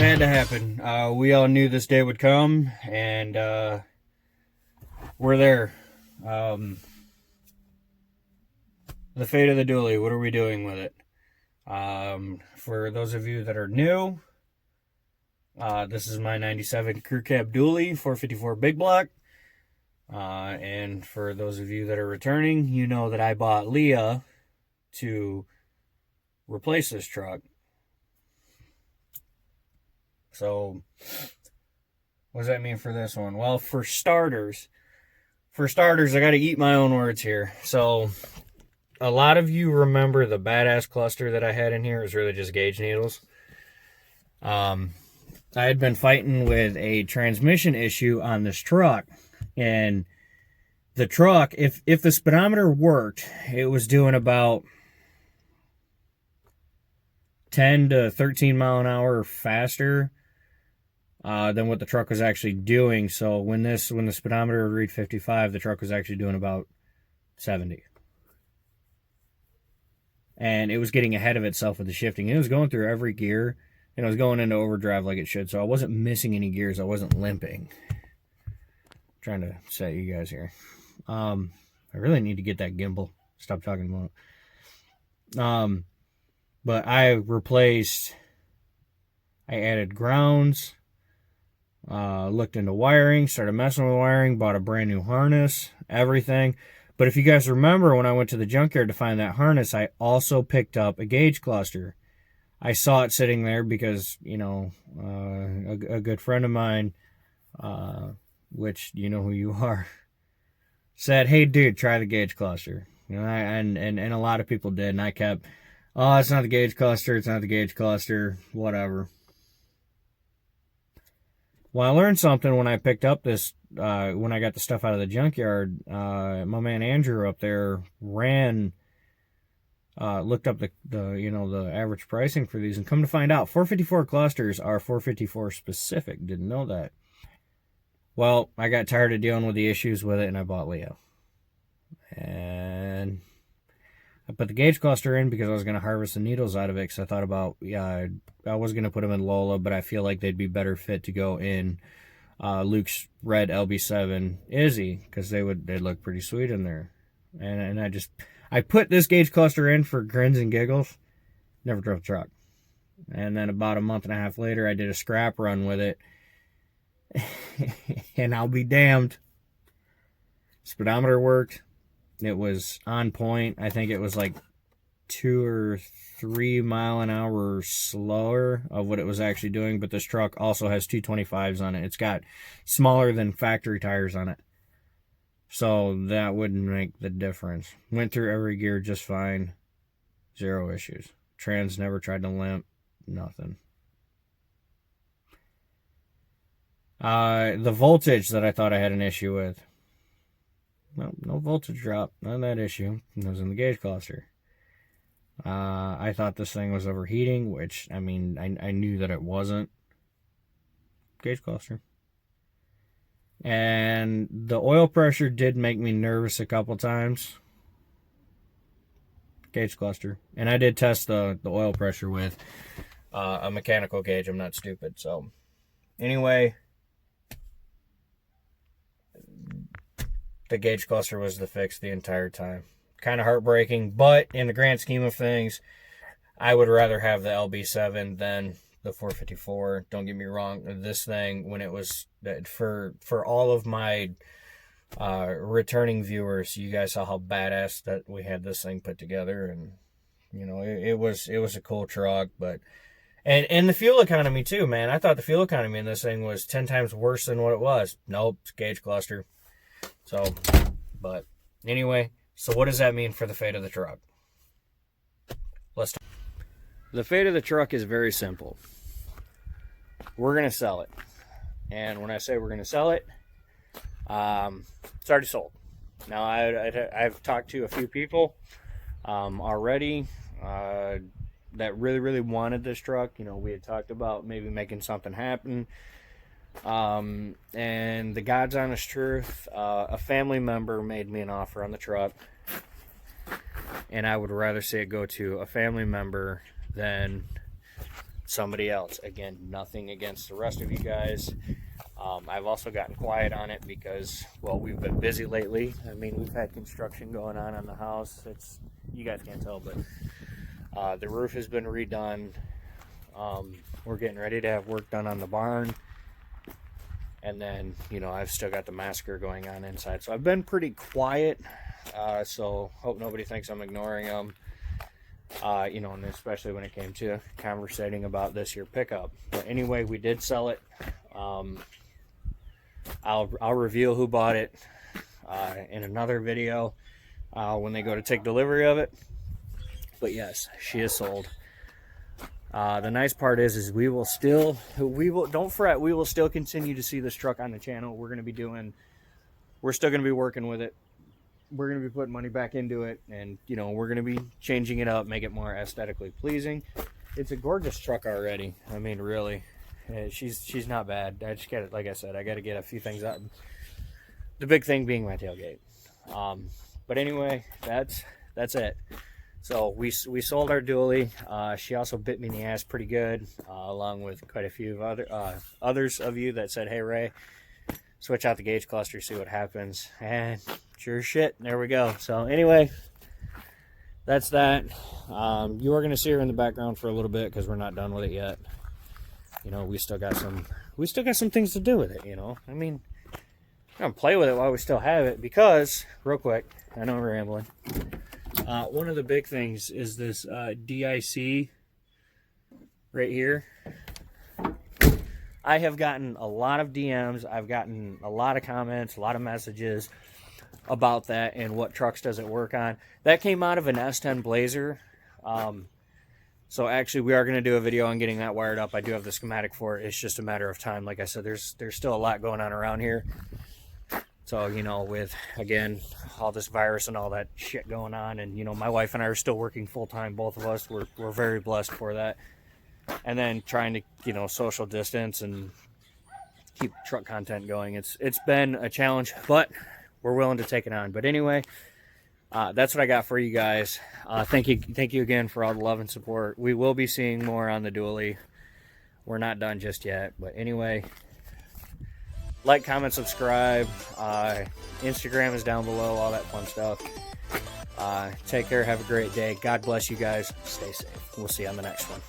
it had to happen. We all knew this day would come, and we're there. The fate of the dually, what are we doing with it? For those of you that are new, this is my 97 crew cab dually, 454 big block. And for those of you that are returning, you know that I bought Leah to replace this truck. So, what does that mean for this one? Well, for starters, I got to eat my own words here. So, a lot of you remember the badass cluster that I had in here. It was really just gauge needles. I had been fighting with a transmission issue on this truck, and the truck, if the speedometer worked, it was doing about 10 to 13 mile an hour faster than what the truck was actually doing. So when the speedometer would read 55, the truck was actually doing about 70. And it was getting ahead of itself with the shifting. It was going through every gear, and it was going into overdrive like it should. So I wasn't missing any gears. I wasn't limping. Trying to set you guys here. I really need to get that gimbal. Stop talking about it. But I added grounds, looked into wiring, started messing with wiring, bought a brand new harness, everything. But if you guys remember, when I went to the junkyard to find that harness, I also picked up a gauge cluster. I saw it sitting there because, you know, a good friend of mine, which you know who you are, said, "Hey dude, try the gauge cluster." You know, and a lot of people did, and I kept, "Oh, it's not the gauge cluster, it's not the gauge cluster, whatever." Well, I learned something when I picked up this, when I got the stuff out of the junkyard. My man Andrew up there looked up the average pricing for these, and come to find out, 454 clusters are 454 specific. Didn't know that. Well, I got tired of dealing with the issues with it, and I bought Leo. And I put the gauge cluster in because I was going to harvest the needles out of it, because I thought about, I was going to put them in Lola, but I feel like they'd be better fit to go in Luke's red LB7 Izzy, because they'd look pretty sweet in there. And I put this gauge cluster in for grins and giggles, never drove a truck. And then about a month and a half later, I did a scrap run with it. And I'll be damned. Speedometer worked. It was on point. I think it was like 2 or 3 mile an hour slower of what it was actually doing. But this truck also has 225s on it. It's got smaller than factory tires on it. So that wouldn't make the difference. Went through every gear just fine. Zero issues. Trans never tried to limp. Nothing. The voltage that I thought I had an issue with. Well, no voltage drop. None of that issue. It was in the gauge cluster. I thought this thing was overheating, which, I mean, I knew that it wasn't. Gauge cluster. And the oil pressure did make me nervous a couple times. Gauge cluster. And I did test the oil pressure with a mechanical gauge. I'm not stupid. So, anyway, the gauge cluster was the fix the entire time. Kind of heartbreaking, but in the grand scheme of things, I would rather have the LB7 than the 454. Don't get me wrong. This thing, when it was, for all of my returning viewers, you guys saw how badass that we had this thing put together, and you know, it was a cool truck. But and the fuel economy too, man. I thought the fuel economy in this thing was 10 times worse than what it was. Nope, it's gauge cluster. So, but anyway, so what does that mean for the fate of the truck? Let's talk. The fate of the truck is very simple. We're going to sell it. And when I say we're going to sell it, it's already sold. Now, I've talked to a few people already that really, really wanted this truck. You know, we had talked about maybe making something happen. And the God's honest truth, a family member made me an offer on the truck, and I would rather see it go to a family member than somebody else. Again, nothing against the rest of you guys. I've also gotten quiet on it because, well, we've been busy lately. I mean, we've had construction going on the house. You guys can't tell, but the roof has been redone. We're getting ready to have work done on the barn. And then, you know, I've still got the massacre going on inside. So I've been pretty quiet. So hope nobody thinks I'm ignoring them. You know, and especially when it came to conversating about this here pickup. But anyway, we did sell it. I'll reveal who bought it in another video when they go to take delivery of it. But yes, she is sold. The nice part is we will don't fret, we will still continue to see this truck on the channel. We're still going to be working with it. We're going to be putting money back into it, and you know, we're going to be changing it up, make it more aesthetically pleasing. It's a gorgeous truck already. I mean, really, she's not bad. I just got it, like I said, I got to get a few things out. The big thing being my tailgate. But anyway, that's it. So we sold our dually. She also bit me in the ass pretty good, along with quite a few of others of you that said, "Hey Ray, switch out the gauge cluster, see what happens." And sure shit, there we go. So anyway, that's that. You are gonna see her in the background for a little bit because we're not done with it yet. You know, we still got some things to do with it. You know, I mean, I'm gonna play with it while we still have it because, real quick, I know we're rambling. One of the big things is this DIC right here. I have gotten a lot of DMs. I've gotten a lot of comments, a lot of messages about that and what trucks does it work on. That came out of an S10 Blazer. So actually we are going to do a video on getting that wired up. I do have the schematic for it. It's just a matter of time. Like I said, there's still a lot going on around here. So, you know, with, again, all this virus and all that shit going on, and, you know, my wife and I are still working full-time, both of us. We're very blessed for that. And then trying to, you know, social distance and keep truck content going. It's been a challenge, but we're willing to take it on. But anyway, that's what I got for you guys. Thank you again for all the love and support. We will be seeing more on the dually. We're not done just yet. But anyway, like, comment, subscribe. Instagram is down below, all that fun stuff. Take care. Have a great day. God bless you guys. Stay safe. We'll see you on the next one.